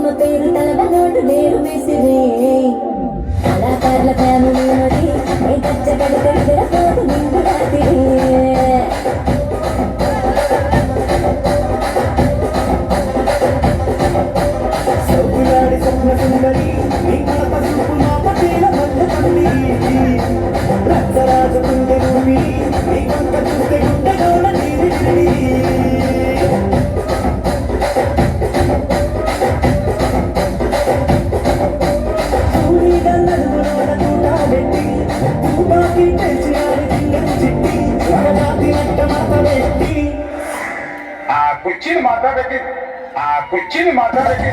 అమ్మ పేరు తలబనోడు లేరు మెసిరే కళాకారుల ఫ్యామిలీ నోటి ఏ కచ్చగడి కడిగిన పోటు నిండు రాత్రి సౌకులాడి స్వప్న సుందరి నీ కలప చూపు నా పటేల మల్ల తల్లి రచ్చరాజు గుండె రూమి నీ వంక చూస్తే గుండె గోడ నీరి కుర్చీని మాట్లాడబెట్టి కుర్చీని మాట్లాడబెట్టి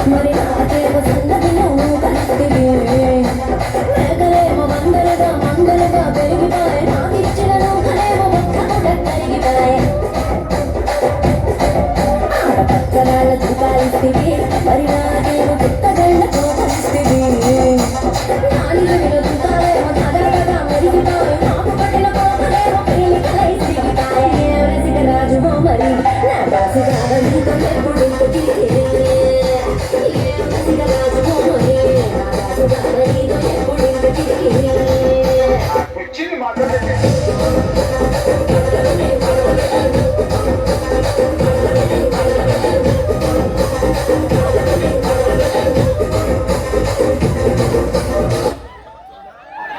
మరి నాకేమో సన్నదిలో కలిస్తే మేఘలేమో మంగళగా పెరిగిపోయే నాకిచ్చిన నూకలేమో మొక్కగా కరిగిపోయే ఆడపచ్చరాళ్ళ చూపాలిస్తే మరి నాకేమో చిత్తగళ్ళతో కలిస్తే నాలుగులో చూపాలేమో తగలగా మెరిగిపోయే నాకు పట్టిన పోకలేమో ప్రేమికలై సిగిపోయే రసిక రాజుమో మరి నా దాసి కాదు నీతో ఎప్పుడు కుర్చీని మాట్లాడబెట్టి